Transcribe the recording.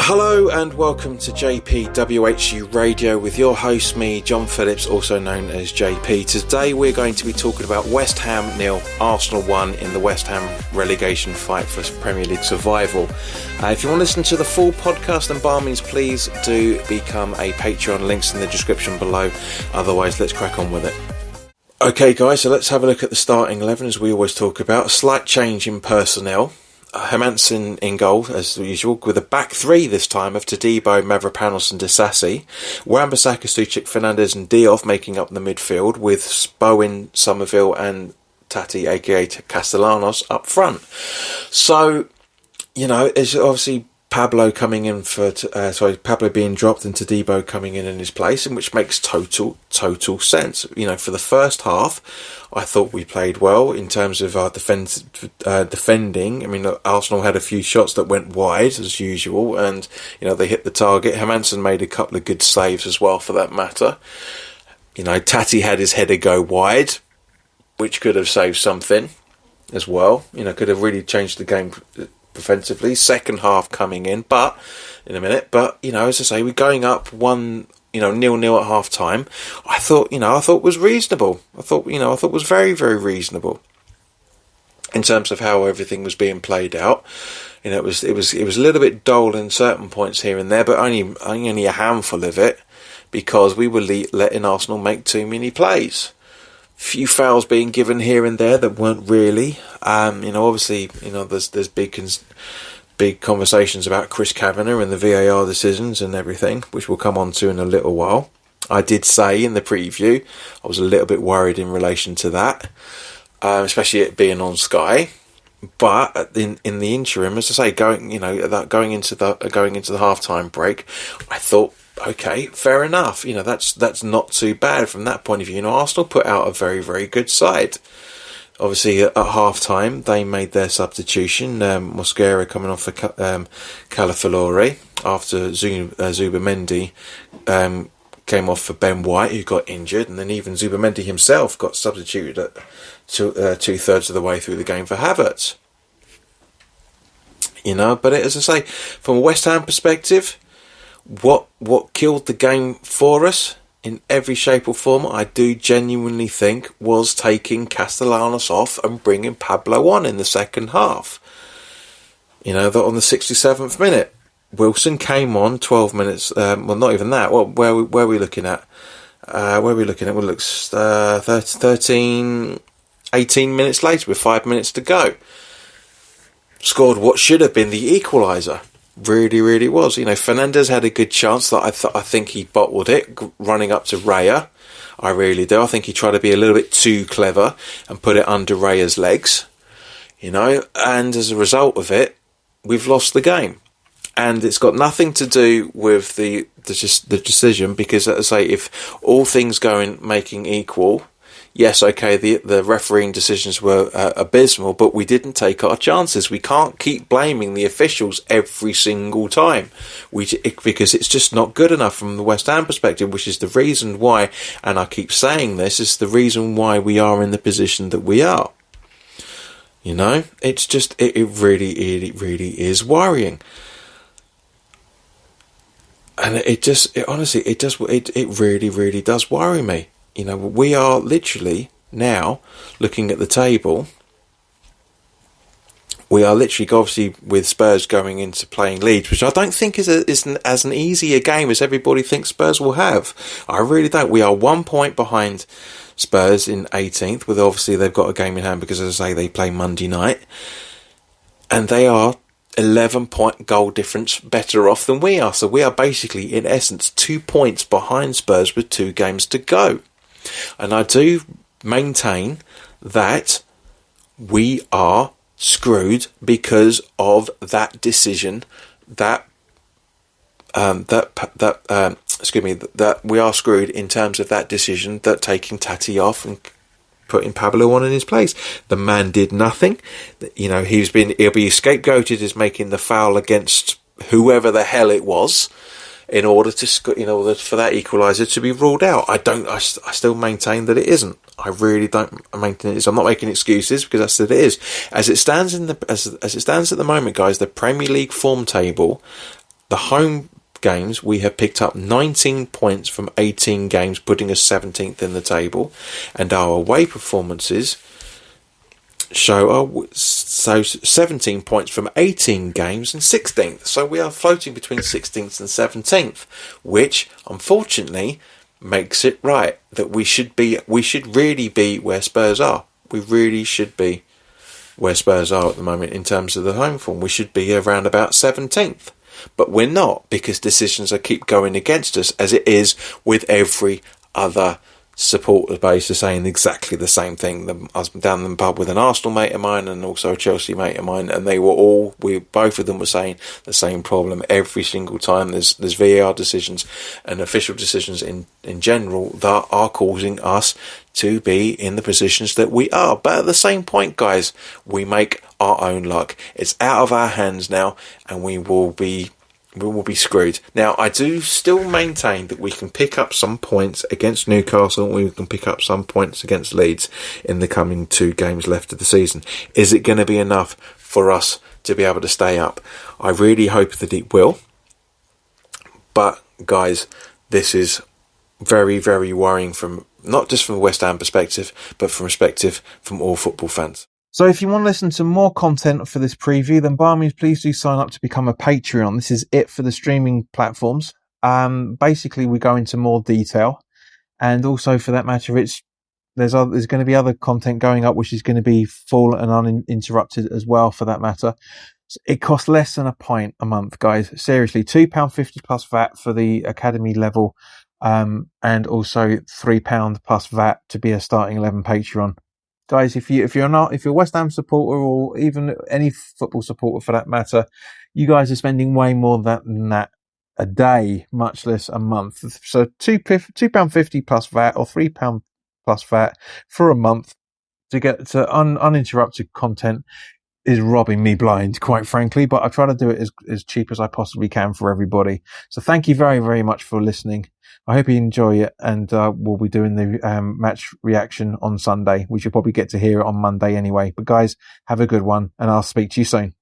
Hello and welcome to JPWHU Radio with your host, me, John Phillips, also known as JP. Today we're going to be talking about West Ham 0, Arsenal 1 in the West Ham relegation fight for Premier League survival. If you want to listen to the full podcast, then by all means please do become a Patreon. Links in the description below. Otherwise, let's crack on with it. Okay guys, so let's have a look at the starting 11 as we always talk about. A slight change in personnel. Hermansen in goal, as usual, with a back three this time of Todibo, Mavropanos and Disasi. Wan-Bissaka, Suchik, Fernandes and Diop making up the midfield, with Bowen, Somerville and Tati, aka Castellanos, up front. So, you know, it's obviously Pablo coming in for, Pablo being dropped and Todibo coming in his place, which makes total sense. You know, for the first half, I thought we played well in terms of our defending. I mean, Arsenal had a few shots that went wide as usual, and you know they hit the target. Hermansen made a couple of good saves as well, for that matter. You know, Tati had his header go wide, which could have saved something as well. You know, could have really changed the game defensively. Second half coming in, but you know, as I say, we're going up 1-0 at half time. I thought was reasonable. I thought was very, very reasonable in terms of how everything was being played out. You know, it was a little bit dull in certain points here and there, but only a handful of it, because we were letting Arsenal make too many plays. Few fouls being given here and there that weren't really. Obviously, there's big conversations about Chris Kavanagh and the VAR decisions and everything, which we'll come on to in a little while. I did say in the preview I was a little bit worried in relation to that, especially it being on Sky. But in the interim, as I say, going into the half-time break, I thought, okay, fair enough. You know, that's not too bad from that point of view. You know, Arsenal put out a very, very good side. Obviously, at half-time, they made their substitution. Mosquera coming off for Calafalori after Zubamendi came off for Ben White, who got injured, and then even Zubamendi himself got substituted at two-thirds of the way through the game for Havertz. You know, but as I say, from a West Ham perspective, what killed the game for us in every shape or form, I do genuinely think, was taking Castellanos off and bringing Pablo on in the second half. You know, that on the 67th minute, Wilson came on 12 minutes. Well, not even that. Well, where are we looking at? Well, it looks 18 minutes later with 5 minutes to go. Scored what should have been the equaliser. Really, really was. You know, Fernandes had a good chance that I think he bottled it, running up to Raya. I really do. I think he tried to be a little bit too clever and put it under Raya's legs. You know, and as a result of it, we've lost the game. And it's got nothing to do with the decision, because, as I say, if all things making equal, yes, okay, the refereeing decisions were abysmal, but we didn't take our chances. We can't keep blaming the officials every single time, because it's just not good enough from the West Ham perspective, which is the reason why, and I keep saying this, is the reason why we are in the position that we are. You know, it's just, it really is worrying. And it really does worry me. You know, we are literally now looking at the table. We are literally, obviously, with Spurs going into playing Leeds, which I don't think is as an easy a game as everybody thinks Spurs will have. I really don't. We are 1 point behind Spurs in 18th, with obviously they've got a game in hand because, as I say, they play Monday night. And they are 11-point goal difference better off than we are. So we are basically, in essence, 2 points behind Spurs with 2 games to go. And I do maintain that we are screwed because of that decision that we are screwed in terms of that decision that taking Tati off and putting Pablo on in his place. The man did nothing. You know, he'll be scapegoated as making the foul against whoever the hell it was, in order for that equaliser to be ruled out. I still maintain that it isn't. I really don't maintain it is. I'm not making excuses, because that's what it is. As it stands at the moment, guys, the Premier League form table, the home games, we have picked up 19 points from 18 games, putting us 17th in the table, and our away performances show 17 points from 18 games and 16th. So we are floating between 16th and 17th, which unfortunately makes it right that we should really be where Spurs are. We really should be where Spurs are at the moment in terms of the home form. We should be around about 17th. But we're not, because decisions keep going against us, as it is with every other supporter base are saying exactly the same thing. I was down in the pub with an Arsenal mate of mine and also a Chelsea mate of mine, and both of them were saying the same problem every single time. There's VAR decisions and official decisions in general that are causing us to be in the positions that we are. But at the same point, guys, we make our own luck. It's out of our hands now, and we will be screwed. Now, I do still maintain that we can pick up some points against Newcastle, and we can pick up some points against Leeds in the coming 2 games left of the season. Is it going to be enough for us to be able to stay up? I really hope that it will. But, guys, this is very, very worrying, from not just from a West Ham perspective, but from all football fans. So if you want to listen to more content for this preview, then by all means, please do sign up to become a Patreon. This is it for the streaming platforms. Basically, we go into more detail. And also, for that matter, there's going to be other content going up, which is going to be full and uninterrupted as well, for that matter. So it costs less than £1 a month, guys. Seriously, £2.50 plus VAT for the academy level, and also £3 plus VAT to be a starting 11 Patreon. Guys, if you're a West Ham supporter, or even any football supporter for that matter, you guys are spending way more than that a day, much less a month. So £2.50 plus VAT, or £3 plus VAT for a month to get to uninterrupted content is robbing me blind, quite frankly. But I try to do it as cheap as I possibly can for everybody. So thank you very, very much for listening. I hope you enjoy it, and we'll be doing the match reaction on Sunday. We should probably get to hear it on Monday anyway. But guys, have a good one, and I'll speak to you soon.